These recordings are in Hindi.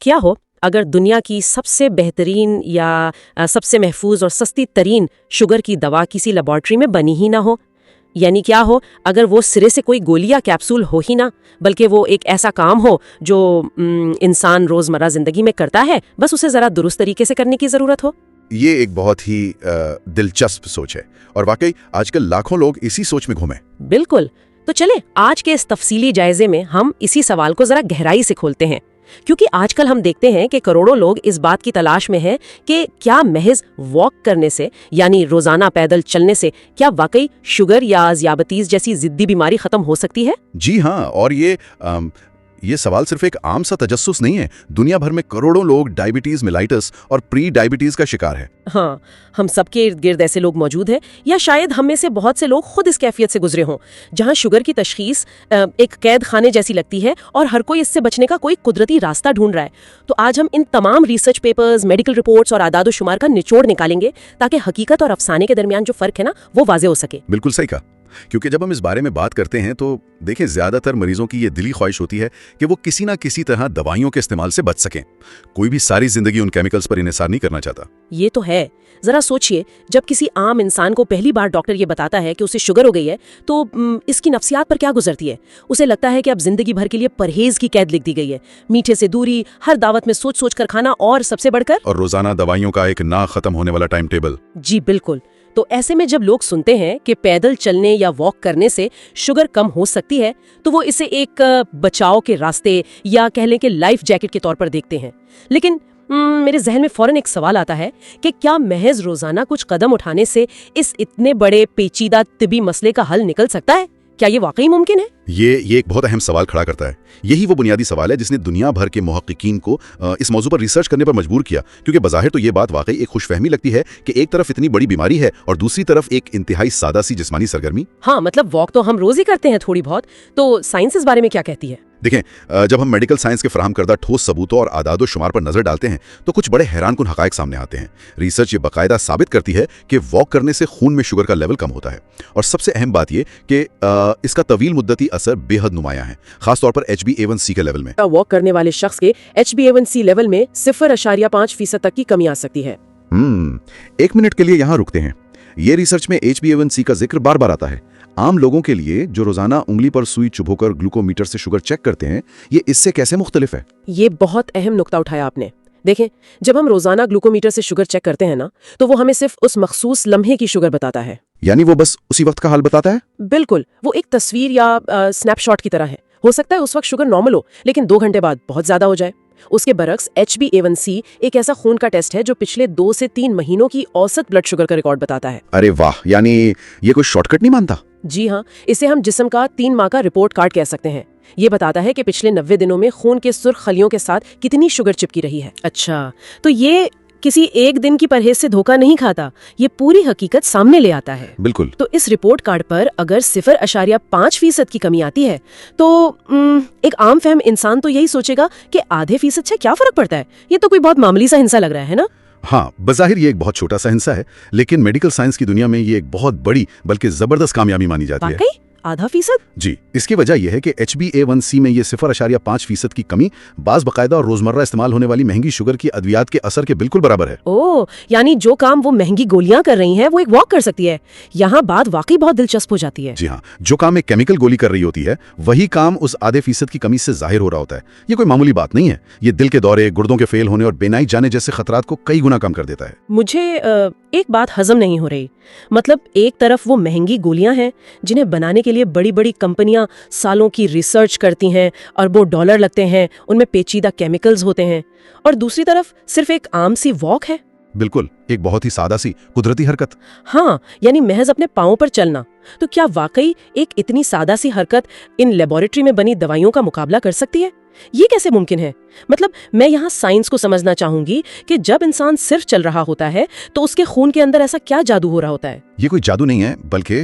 क्या हो अगर दुनिया की सबसे बेहतरीन या सबसे महफूज और सस्ती तरीन शुगर की दवा किसी लेबॉर्ट्री में बनी ही ना हो? यानी क्या हो अगर वो सिरे से कोई गोली या कैप्सूल हो ही ना, बल्कि वो एक ऐसा काम हो जो इंसान रोजमर्रा जिंदगी में करता है, बस उसे जरा दुरुस्त तरीके से करने की जरूरत हो। ये एक बहुत ही दिलचस्प सोच है और वाकई आजकल लाखों लोग इसी सोच में घूमे। बिल्कुल। तो चले आज के इस तफसीली जायजे में हम इसी सवाल को जरा गहराई से खोलते हैं, क्योंकि आजकल हम देखते हैं कि करोड़ों लोग इस बात की तलाश में हैं कि क्या महज वॉक करने से, यानी रोजाना पैदल चलने से, क्या वाकई शुगर या ज़ियाबतीज़ जैसी जिद्दी बीमारी खत्म हो सकती है? जी हाँ, और ये सवाल सिर्फ एक आम सा तजस्सुस नहीं है। दुनिया भर में करोड़ों लोग डायबिटीज मेलाइटस और प्री डायबिटीज का शिकार है। हाँ, हम सबके इर्द गिर्द ऐसे लोग मौजूद हैं, या शायद हम में से बहुत से लोग खुद इस कैफियत से गुजरे हों, जहाँ शुगर की तशखीस एक कैद खाने जैसी लगती है और हर कोई इससे बचने का कोई कुदरती रास्ता ढूंढ रहा है। तो आज हम इन तमाम रिसर्च पेपर्स, मेडिकल रिपोर्ट्स और आदाद शुमार का निचोड़ निकालेंगे, ताकि हकीकत और अफसाने के दरमियान जो फर्क है ना, वो वाज़ेह हो सके। बिल्कुल सही कहा, क्योंकि जब हम इस बारे में बात करते हैं तो देखें, ज्यादातर मरीजों की ये दिली ख्वाहिश होती है कि वो किसी ना किसी तरह दवाइयों के इस्तेमाल से बच सकें। कोई भी सारी जिंदगी उन केमिकल्स पर इन्हिसार नहीं करना चाहता। ये तो है। जरा सोचिए, जब किसी आम इंसान को पहली बार डॉक्टर ये बताता है कि उसे शुगर हो गई है, तो इसकी नफ्सियात पर क्या गुजरती है? उसे लगता है कि अब जिंदगी भर के लिए परहेज की कैद लिख दी गई है, मीठे से दूरी, हर दावत में सोच सोच कर खाना, और सबसे बढ़कर और रोजाना दवाइयों का एक ना खत्म होने वाला टाइम टेबल। जी बिल्कुल। तो ऐसे में जब लोग सुनते हैं कि पैदल चलने या वॉक करने से शुगर कम हो सकती है, तो वो इसे एक बचाव के रास्ते या कह लें कि लाइफ जैकेट के तौर पर देखते हैं। लेकिन मेरे जहन में फौरन एक सवाल आता है कि क्या महज रोजाना कुछ कदम उठाने से इस इतने बड़े पेचीदा तिबी मसले का हल निकल सकता है? क्या ये वाकई मुमकिन है? ये एक बहुत अहम सवाल खड़ा करता है। यही वो बुनियादी सवाल है जिसने दुनिया भर के मुहक्किकीन को इस मौजू पर रिसर्च करने पर मजबूर किया, क्योंकि बज़ाहिर तो ये बात वाकई एक खुशफहमी लगती है कि एक तरफ इतनी बड़ी बीमारी है और दूसरी तरफ एक इंतहाई सादा सी जिस्मानी सरगर्मी। हाँ, मतलब वॉक तो हम रोज ही करते हैं थोड़ी बहुत, तो साइंस इस बारे में क्या कहती है? देखें, जब हम मेडिकल साइंस के फराहम करदा ठोस सबूतों और आदाद शुमार पर नजर डालते हैं तो कुछ बड़े हैरानकुन हकायक सामने आते हैं। रिसर्च ये बाकायदा साबित करती है कि वॉक करने से खून में शुगर का लेवल कम होता है, और सबसे अहम बात ये कि इसका तवील मुद्दती असर बेहद नुमायां है, खासतौर पर HbA1c के लेवल में। वॉक करने वाले शख्स के HbA1c लेवल में 0.5% तक की कमी आ सकती है। 1 मिनट के लिए यहाँ रुकते हैं। ये रिसर्च में HbA1c का जिक्र बार बार आता है। आम लोगों के लिए जो रोजाना उंगली पर सुई चुभोकर ग्लूकोमीटर से शुगर चेक करते हैं, ये इससे कैसे मुख्तलिफ है? ये बहुत अहम नुक्ता उठाया आपने। देखें, जब हम रोजाना ग्लूकोमीटर से शुगर चेक करते हैं ना, तो वो हमें सिर्फ उस मखसूस लम्हे की शुगर बताता है। यानी वो बस उसी वक्त का हाल बताता है? बिल्कुल, वो एक तस्वीर या स्नैपशॉट की तरह है। हो सकता है उस वक्त शुगर नॉर्मल हो, लेकिन 2 घंटे बाद बहुत ज्यादा हो जाए। उसके बरक्स HbA1c एक ऐसा खून का टेस्ट है जो पिछले 2 से 3 महीनों की औसत ब्लड शुगर का रिकॉर्ड बताता है। अरे वाह, यानी ये कोई शॉर्टकट नहीं मानता? जी हाँ, इसे हम जिस्म का 3 माह का रिपोर्ट कार्ड कह सकते हैं। ये बताता है कि पिछले 90 दिनों में खून के सुर्ख खलियों के साथ कितनी शुगर चिपकी रही है। अच्छा, तो ये किसी एक दिन की परहेज से धोखा नहीं खाता, ये पूरी हकीकत सामने ले आता है। बिल्कुल। तो इस रिपोर्ट कार्ड पर अगर 0.5% की कमी आती है, तो एक आम फहम इंसान तो यही सोचेगा कि आधे फीसद से क्या फर्क पड़ता है, ये तो कोई बहुत मामूली सा हिस्सा लग रहा है ना? हाँ, बज़ाहिर ये एक बहुत छोटा सा हिस्सा है, लेकिन मेडिकल साइंस की दुनिया में ये एक बहुत बड़ी बल्कि जबरदस्त कामयाबी मानी जाती है। आधा फीसद? जी, इसकी वजह यह है कि HbA1c में ये 0.5% की कमी बाज़ बाकायदा और रोजमर्रा इस्तेमाल होने वाली महंगी शुगर की अद्वियात के असर के बिल्कुल बराबर है। ओह, यानी जो काम वो महंगी गोलियां कर रही हैं, वो एक वॉक कर सकती है। यहाँ बात वाकई बहुत दिलचस्प हो जाती है। जी हाँ, जो काम एक केमिकल गोली कर रही होती है, वही काम उस आधे फीसद की कमी से जाहिर हो रहा होता है। ये कोई मामूली बात नहीं है। ये दिल के दौरे, गुर्दों के फेल होने और बेनाई जाने जैसे खतरात को कई गुना कम कर देता है। मुझे एक बात हजम नहीं हो रही। मतलब एक तरफ वो महंगी गोलियां हैं जिन्हें बनाने के लिए बड़ी बड़ी कंपनियां सालों की रिसर्च करती हैं, अरबों डॉलर लगते हैं, उनमें पेचीदा केमिकल्स होते हैं, और दूसरी तरफ सिर्फ एक आम सी वॉक है। बिल्कुल, एक बहुत ही सादा सी कुदरती हरकत। हाँ, यानी महज अपने पांवों पर चलना। तो क्या वाकई एक इतनी सादा सी हरकत इन लेबोरेटरी में बनी दवाइयों का मुकाबला कर सकती है? ये कैसे मुमकिन है? मतलब मैं यहाँ साइंस को समझना चाहूंगी कि जब इंसान सिर्फ चल रहा होता है तो उसके खून के अंदर ऐसा क्या जादू हो रहा होता है? ये कोई जादू नहीं है, बल्कि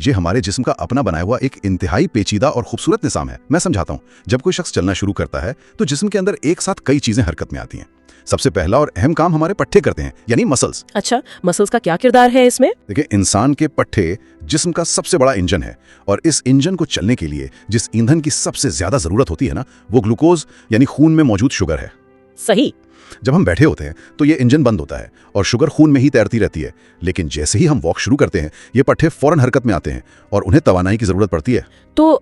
ये हमारे जिस्म का अपना बनाया हुआ एक इंतहाई पेचीदा और खूबसूरत निज़ाम है। मैं समझाता हूँ। जब कोई शख्स चलना शुरू करता है तो जिस्म के अंदर एक साथ कई चीजें हरकत में आती हैं। सबसे पहला और अहम काम हमारे पट्टे करते हैं, यानी मसल्स। अच्छा, मसल्स का क्या किरदार है इसमें? देखिए, इंसान के पट्टे जिस्म का सबसे बड़ा इंजन है, और इस इंजन को चलने के लिए जिस ईंधन की सबसे ज्यादा जरूरत होती है ना, वो ग्लूकोज यानी खून में मौजूद शुगर है। सही। जब हम बैठे होते हैं तो ये इंजन बंद होता है और शुगर खून में ही तैरती रहती है, लेकिन जैसे ही हम वॉक शुरू करते हैं ये पट्टे फौरन हरकत में आते हैं और उन्हें तवानाई की जरूरत पड़ती है। तो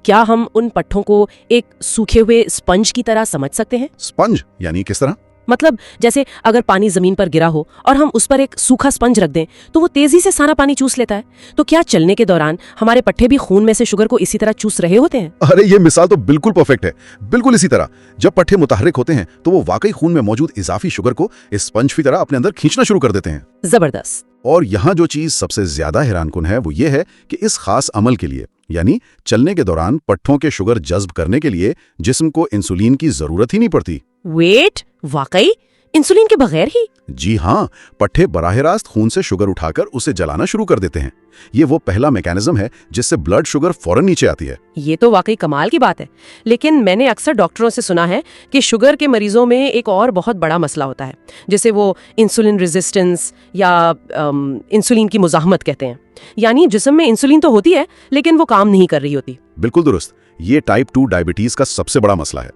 क्या हम उन पट्टों को एक सूखे हुए स्पंज की तरह समझ सकते हैं? स्पंज यानी किस तरह? मतलब जैसे अगर पानी जमीन पर गिरा हो और हम उस पर एक सूखा स्पंज रख दें तो वो तेजी से सारा पानी चूस लेता है। तो क्या चलने के दौरान हमारे पट्टे भी खून में से शुगर को इसी तरह चूस रहे होते हैं? अरे ये मिसाल तो बिल्कुल परफेक्ट है। बिल्कुल इसी तरह जब पट्टे मुतहर्रिक होते हैं तो वो वाकई खून में मौजूद इजाफी शुगर को इस स्पंज की तरह अपने अंदर खींचना शुरू कर देते हैं। जबरदस्त। और यहाँ जो चीज सबसे ज्यादा हैरानकुन है वो ये है कि इस खास अमल के लिए यानी चलने के दौरान पट्टों के शुगर जज्ब करने के लिए जिस्म को इंसुलिन की जरूरत ही नहीं पड़ती। वेट, वाकई इंसुलिन के बगैर ही? जी हाँ, पट्टे बराह रास्त खून से शुगर उठाकर उसे जलाना शुरू कर देते हैं। ये वो पहला मैकेनिज्म है जिससे ब्लड शुगर फौरन नीचे आती है। ये तो वाकई कमाल की बात है। लेकिन मैंने अक्सर डॉक्टरों से सुना है कि शुगर के मरीजों में एक और बहुत बड़ा मसला होता है जिसे वो इंसुलिन रेजिस्टेंस या इंसुलिन की मुजाहमत कहते हैं। यानी जिस्म में इंसुलिन तो होती है लेकिन वो काम नहीं कर रही होती। बिल्कुल दुरुस्त। ये टाइप 2 डायबिटीज का सबसे बड़ा मसला है।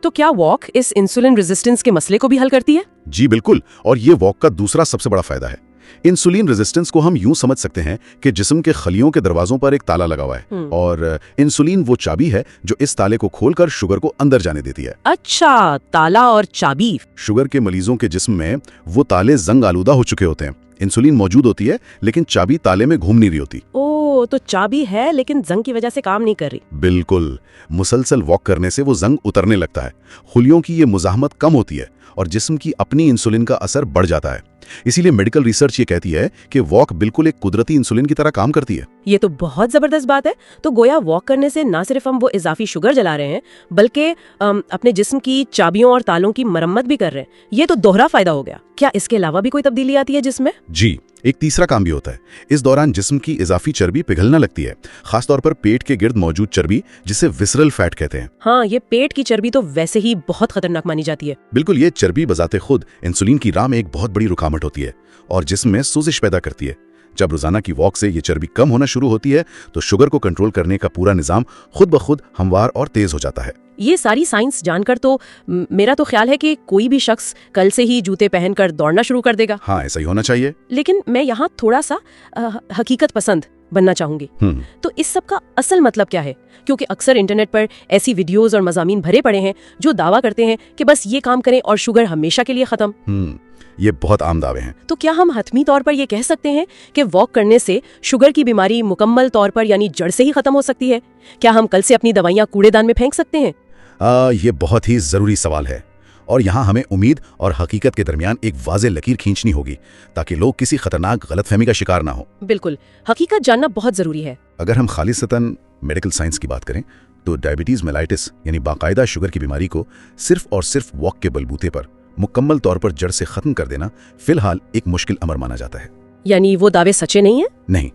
तो क्या वॉक इस इंसुलिन रेजिस्टेंस के मसले को भी हल करती है? जी बिल्कुल, और ये वॉक का दूसरा सबसे बड़ा फायदा है। इंसुलिन रेजिस्टेंस को हम यूं समझ सकते हैं कि जिस्म के खलियों के दरवाजों पर एक ताला लगा हुआ है और इंसुलिन वो चाबी है जो इस ताले को खोलकर शुगर को अंदर जाने देती है। अच्छा, ताला और चाबी। शुगर के मरीजों के जिस्म में वो ताले जंग आलूदा हो चुके होते हैं। इंसुलिन मौजूद होती है लेकिन चाबी ताले में घूम नहीं रही होती। ओ, तो चाबी है लेकिन जंग की वजह से काम नहीं कर रही। बिल्कुल। मुसलसल वॉक करने से वो जंग उतरने लगता है, खुलियों की ये मुजाहमत कम होती है और जिस्म की अपनी इंसुलिन का असर बढ़ जाता है। इसीलिए मेडिकल रिसर्च ये कहती है कि वॉक बिल्कुल एक कुदरती इंसुलिन की तरह काम करती है। ये तो बहुत जबरदस्त बात है। तो गोया वॉक करने से ना सिर्फ हम वो इजाफी शुगर जला रहे हैं बल्कि अपने जिस्म की चाबियों और तालों की मरम्मत भी कर रहे हैं। ये तो दोहरा फायदा हो गया। क्या इसके अलावा भी कोई तब्दीली आती है जिस्म में? जी, एक तीसरा काम भी होता है। इस दौरान जिस्म की इजाफी चर्बी पिघलना लगती है, खासतौर पर पेट के गिर्द मौजूद चर्बी जिसे विसरल फैट कहते हैं। हाँ, ये पेट की चर्बी तो वैसे ही बहुत खतरनाक मानी जाती है। बिल्कुल, ये चर्बी बजाते खुद इंसुलिन की राह में एक बहुत बड़ी रुकावट होती है और जिस्म में सोजिश पैदा करती है। जब रोजाना की वॉक से ये चर्बी कम होना शुरू होती है तो शुगर को कंट्रोल करने का पूरा निजाम खुद ब खुद हमवार और तेज हो जाता है। ये सारी साइंस जानकर तो मेरा तो ख्याल है कि कोई भी शख्स कल से ही जूते पहनकर दौड़ना शुरू कर देगा। हाँ, ऐसा ही होना चाहिए। लेकिन मैं यहाँ थोड़ा सा हकीकत पसंद बनना चाहूंगी। तो इस सब का असल मतलब क्या है? क्योंकि अक्सर इंटरनेट पर ऐसी वीडियोस और मज़ामीन भरे पड़े हैं जो दावा करते हैं कि बस ये काम करें और शुगर हमेशा के लिए खत्म। ये बहुत आम दावे हैं। तो क्या हम हतमी तौर पर ये कह सकते हैं कि वॉक करने से शुगर की बीमारी मुकम्मल तौर पर यानी जड़ से ही खत्म हो सकती है? क्या हम कल से अपनी दवाइयाँ कूड़ेदान में फेंक सकते हैं? ये बहुत ही जरूरी सवाल है और यहाँ हमें उम्मीद और हकीकत के दरमियान एक वाज़ेह लकीर खींचनी होगी ताकि लोग किसी खतरनाक गलतफहमी का शिकार ना हो। बिल्कुल, हकीकत जानना बहुत जरूरी है। अगर हम खालिसतन मेडिकल साइंस की बात करें तो डायबिटीज मेलाइटिस यानी बाकायदा शुगर की बीमारी को सिर्फ और सिर्फ वॉक के बलबूते पर मुकम्मल तौर पर जड़ से खत्म कर देना फिलहाल एक मुश्किल अमर माना जाता है। यानी वो दावे सच्चे नहीं है? नहीं,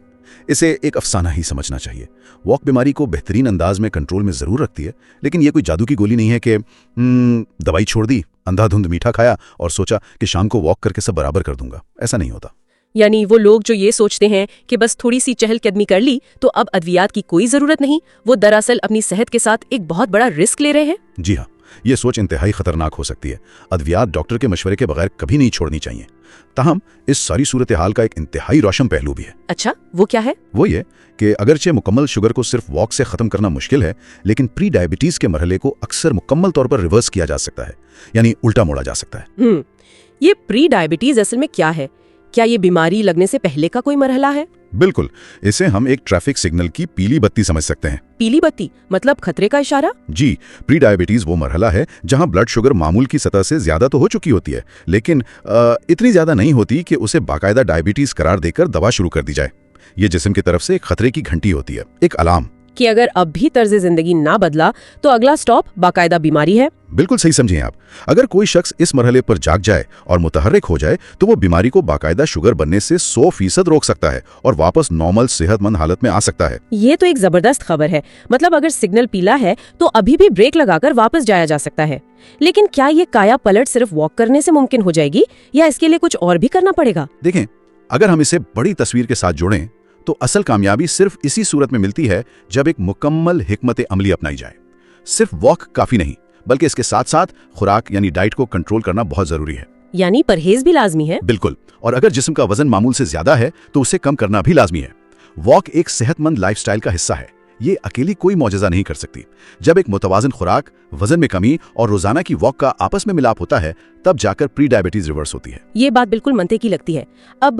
इसे एक अफसाना ही समझना चाहिए। वॉक बीमारी को बेहतरीन अंदाज में कंट्रोल में जरूर रखती है, लेकिन ये कोई जादू की गोली नहीं है कि दवाई छोड़ दी, अंधाधुंध मीठा खाया और सोचा कि शाम को वॉक करके सब बराबर कर दूंगा। ऐसा नहीं होता। यानी वो लोग जो ये सोचते हैं कि बस थोड़ी सी चहलकदमी कर ली तो अब अद्वियात की कोई जरूरत नहीं, वो दरअसल अपनी सेहत के साथ एक बहुत बड़ा रिस्क ले रहे हैं। जी हाँ, ये सोच इंतहाई खतरनाक हो सकती है। अद्वियात डॉक्टर के मशवरे के बगैर कभी नहीं छोड़नी चाहिए। ताहम इस सारी सूरत हाल का एक इंतहाई रोशन पहलू भी है। अच्छा, वो क्या है? वो ये कि अगरचे मुकम्मल शुगर को सिर्फ वॉक से खत्म करना मुश्किल है, लेकिन प्री डायबिटीज के मरहले को अक्सर मुकम्मल तौर पर रिवर्स किया जा सकता है, यानी उल्टा मोड़ा जा सकता है। ये प्री डायबिटीज असल में क्या है? क्या ये बीमारी लगने से पहले का कोई मरहला है? बिल्कुल, इसे हम एक ट्रैफिक सिग्नल की पीली बत्ती समझ सकते हैं। पीली बत्ती मतलब खतरे का इशारा? जी, प्री डायबिटीज वो मरहला है जहां ब्लड शुगर मामूल की सतह से ज्यादा तो हो चुकी होती है, लेकिन इतनी ज्यादा नहीं होती कि उसे बाकायदा डायबिटीज करार देकर दवा शुरू कर दी जाए। ये जिस्म की तरफ से एक खतरे की घंटी होती है, एक अलार्म कि अगर अब भी तर्ज जिंदगी ना बदला तो अगला स्टॉप बाकायदा बीमारी है। बिल्कुल सही समझिए आप। अगर कोई शख्स इस मरहले पर जाग जाए और मुतहर्रिक हो जाए तो वो बीमारी को बाकायदा शुगर बनने से 100% रोक सकता है और वापस नॉर्मल सेहतमंद हालत में आ सकता है। ये तो एक जबरदस्त खबर है। मतलब अगर सिग्नल पीला है तो अभी भी ब्रेक लगाकर वापस जाया जा सकता है। लेकिन क्या ये काया पलट सिर्फ वॉक करने से मुमकिन हो जाएगी या इसके लिए कुछ और भी करना पड़ेगा? देखें, अगर हम इसे बड़ी तस्वीर के साथ जोड़ें तो असल कामयाबी सिर्फ इसी सूरत में मिलती है जब एक मुकम्मल हिकमत अमली अपनाई जाए। सिर्फ वॉक काफी नहीं, बल्कि इसके साथ साथ खुराक यानी डाइट को कंट्रोल करना बहुत जरूरी है। यानी परहेज भी लाजमी है। बिल्कुल, और अगर जिस्म का वजन मामूल से ज्यादा है तो उसे कम करना भी लाजमी है। वॉक एक सेहतमंद लाइफस्टाइल का हिस्सा है, ये अकेली कोई मौजज़ा नहीं कर सकती। जब एक मुतवाज़िन खुराक, वजन में कमी और रोजाना की वॉक का आपस में मिलाप होता है, तब जाकर प्री डायबिटीज रिवर्स होती है। ये बात बिल्कुल मंतकी लगती है। अब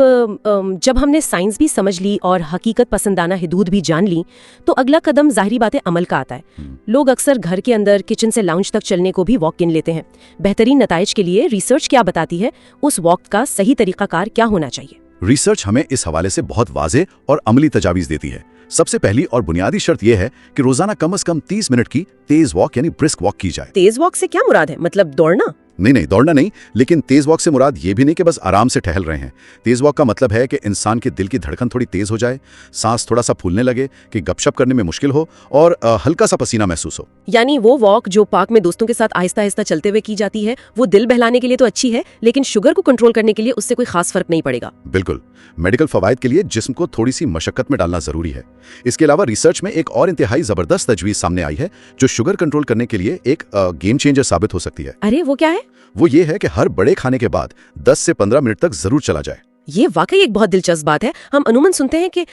जब हमने साइंस भी समझ ली और हकीकत पसंदाना हदूद भी जान ली, तो अगला कदम जाहिरी बातें अमल का आता है। लोग अक्सर घर के अंदर किचन से लाउंज तक चलने को भी वॉक गिन लेते हैं। बेहतरीन नताइज के लिए रिसर्च क्या बताती है, उस वॉक का सही तरीकाकार क्या होना चाहिए? रिसर्च हमें इस हवाले से बहुत वाज़ेह और अमली तजावीज़ देती है। सबसे पहली और बुनियादी शर्त यह है कि रोजाना कम से कम 30 मिनट की तेज वॉक यानी ब्रिस्क वॉक की जाए। तेज वॉक से क्या मुराद है? मतलब दौड़ना? नहीं, दौड़ना नहीं, लेकिन तेज वॉक से मुराद ये भी नहीं कि बस आराम से टहल रहे हैं। तेज वॉक का मतलब है कि इंसान के दिल की धड़कन थोड़ी तेज हो जाए, सांस थोड़ा सा फूलने लगे, कि गपशप करने में मुश्किल हो और हल्का सा पसीना महसूस हो। यानी वो वॉक जो पार्क में दोस्तों के साथ आहिस्ता आहिस्ता चलते हुए की जाती है, वो दिल बहलाने के लिए तो अच्छी है, लेकिन शुगर को कंट्रोल करने के लिए उससे कोई खास फर्क नहीं पड़ेगा। बिल्कुल, मेडिकल फवायद के लिए जिस्म को थोड़ी सी मशक्कत में डालना जरूरी है। इसके अलावा रिसर्च में एक और इंतहाई जबरदस्त तजवीज सामने आई है, जो शुगर कंट्रोल करने के लिए एक गेम चेंजर साबित हो सकती है। अरे वो क्या है? वो ये है कि हर बड़े खाने के बाद 10 से 15 मिनट तक जरूर चला जाए। ये वाकई एक बहुत दिलचस्प बात है। हम अमूमन सुनते हैं कि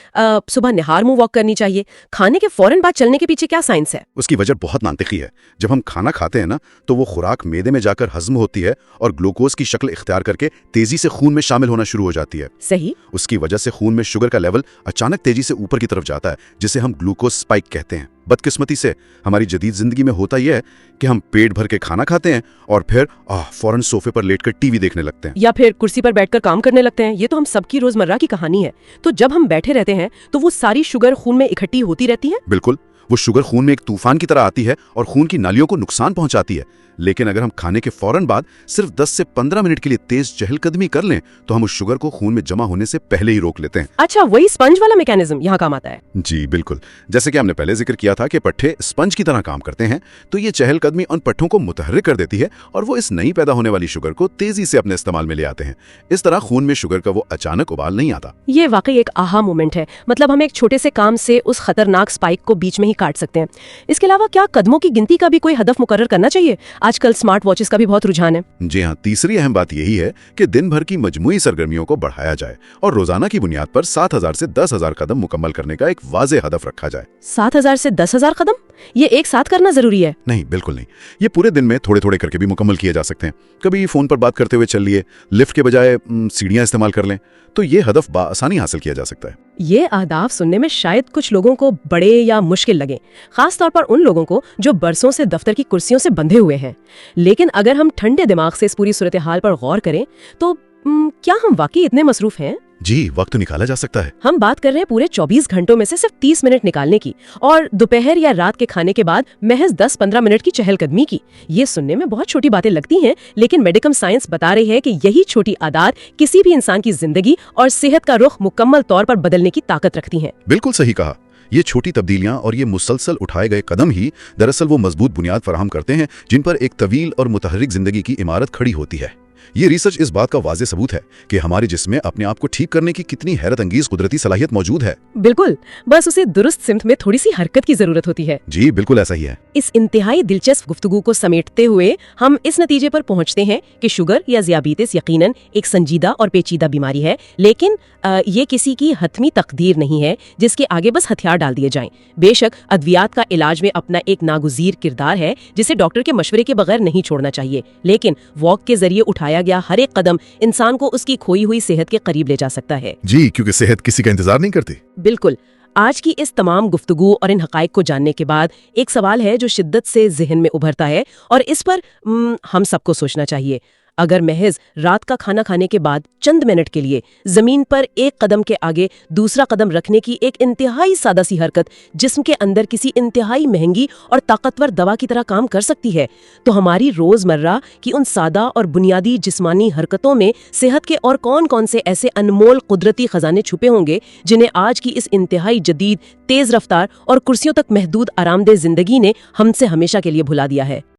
सुबह निहार मुंह वॉक करनी चाहिए। खाने के फौरन बाद चलने के पीछे क्या साइंस है? उसकी वजह बहुत मांतिकी है। जब हम खाना खाते हैं ना, तो वो खुराक मेदे में जाकर हजम होती है और ग्लूकोज की शक्ल इख्तियार करके तेजी से खून में शामिल होना शुरू हो जाती है। सही। उसकी वजह से खून में शुगर का लेवल अचानक तेजी से ऊपर की तरफ जाता है, जिसे हम ग्लूकोज स्पाइक कहते हैं। बदकिस्मती से हमारी जदीद जिंदगी में होता यह है कि हम पेट भर के खाना खाते हैं और फिर फौरन सोफे पर लेटकर टीवी देखने लगते हैं, या फिर कुर्सी पर बैठकर काम करने लगते हैं। ये तो हम सबकी रोजमर्रा की कहानी है। तो जब हम बैठे रहते हैं तो वो सारी शुगर खून में इकट्ठी होती रहती है। बिल्कुल, वो शुगर खून में एक तूफान की तरह आती है और खून की नालियों को नुकसान पहुंचाती है। लेकिन अगर हम खाने के फौरन बाद सिर्फ 10 से 15 मिनट के लिए तेज चहलकदमी कर लें, तो हम उस शुगर को खून में जमा होने से पहले ही रोक लेते हैं। अच्छा, वही स्पंज वाला मैकेनिज्म यहाँ काम आता है। जी बिल्कुल, जैसे कि हमने पहले जिक्र किया था कि पट्टे स्पंज की तरह काम करते हैं, तो ये चहलकदमी उन पट्टों को मुतहर्रिक कर देती है और वो इस नई पैदा होने वाली शुगर को तेजी से अपने इस्तेमाल में ले आते हैं। इस तरह खून में शुगर का वो अचानक उबाल नहीं आता। ये वाकई एक आहा मोमेंट है। मतलब हम एक छोटे से काम से उस खतरनाक स्पाइक को बीच में ही काट सकते हैं। इसके अलावा क्या कदमों की गिनती का भी कोई हदफ मुकर्रर करना चाहिए? आजकल स्मार्ट वॉचेस का भी बहुत रुझान है। जी हाँ, तीसरी अहम बात यही है कि दिन भर की मजमूई सरगर्मियों को बढ़ाया जाए और रोजाना की बुनियाद पर 7,000 से 10,000 कदम मुकम्मल करने का एक वाज़ेह हदफ रखा जाए। 7,000 से 10,000 कदम? ये एक साथ करना जरूरी है? नहीं, बिल्कुल नहीं। ये पूरे दिन में थोड़े थोड़े करके भी मुकम्मल किए जा सकते हैं। कभी फोन पर बात करते हुए चल लिए, लिफ्ट के बजाय सीढ़ियां इस्तेमाल कर लें, तो ये हदफ बाआसानी हासिल किया जा सकता है। ये अहदाफ सुनने में शायद कुछ लोगों को बड़े या मुश्किल लगे, खास तौर पर उन लोगों को जो बरसों से दफ्तर की कुर्सियों से बंधे हुए हैं। लेकिन अगर हम ठंडे दिमाग से इस पूरी सूरत हाल पर गौर करें, तो क्या हम वाकई इतने मसरूफ हैं? जी, वक्त तो निकाला जा सकता है। हम बात कर रहे हैं पूरे 24 घंटों में से सिर्फ 30 मिनट निकालने की, और दोपहर या रात के खाने के बाद महज 10-15 मिनट की चहलकदमी की। ये सुनने में बहुत छोटी बातें लगती हैं, लेकिन मेडिकल साइंस बता रही है कि यही छोटी आदत किसी भी इंसान की जिंदगी और सेहत का रुख मुकम्मल तौर पर बदलने की ताकत रखती हैं। बिल्कुल सही कहा। ये छोटी तब्दीलियां और ये मुसलसल उठाए गए कदम ही दरअसल वो मजबूत बुनियाद फराहम करते हैं जिन पर एक तवील और मुतहर्रिक जिंदगी की इमारत खड़ी होती है। ये रिसर्च इस बात का वाज़ेह सबूत है कि हमारे जिस्म में अपने आप को ठीक करने की कितनी हैरत अंगेज कुदरती सलाहियत मौजूद है। बिल्कुल, बस उसे दुरुस्त सिमत में थोड़ी सी हरकत की जरूरत होती है। जी बिल्कुल ऐसा ही है। इस इंतहाई दिलचस्प गुफ्तगू को समेटते हुए हम इस नतीजे पर पहुंचते हैं कि शुगर या ज़ियाबीतिस यकीनन एक संजीदा और पेचीदा बीमारी है, लेकिन ये किसी की हतमी तकदीर नहीं है जिसके आगे बस हथियार डाल दिए जाएं। बेशक अद्वियात का इलाज में अपना एक नागुज़ीर किरदार है जिसे डॉक्टर के मशवरे के बगैर नहीं छोड़ना चाहिए, लेकिन वॉक के जरिए उठाया गया हर एक कदम इंसान को उसकी खोई हुई सेहत के करीब ले जा सकता है। जी, क्योंकि सेहत किसी का इंतजार नहीं करती। बिल्कुल। आज की इस तमाम गुफ्तगू और इन हकाइक को जानने के बाद एक सवाल है जो शिद्दत से ज़हन में उभरता है और इस पर हम सबको सोचना चाहिए। अगर महज रात का खाना खाने के बाद चंद मिनट के लिए जमीन पर एक कदम के आगे दूसरा कदम रखने की एक इंतहाई सादा सी हरकत जिस्म के अंदर किसी इंतहाई महंगी और ताकतवर दवा की तरह काम कर सकती है, तो हमारी रोजमर्रा की उन सादा और बुनियादी जिस्मानी हरकतों में सेहत के और कौन कौन से ऐसे अनमोल कुदरती खजाने छुपे होंगे जिन्हें आज की इस इंतहाई जदीद, तेज रफ्तार और कुर्सियों तक महदूद आरामदेह जिंदगी ने हमसे हमेशा के लिए भुला दिया है।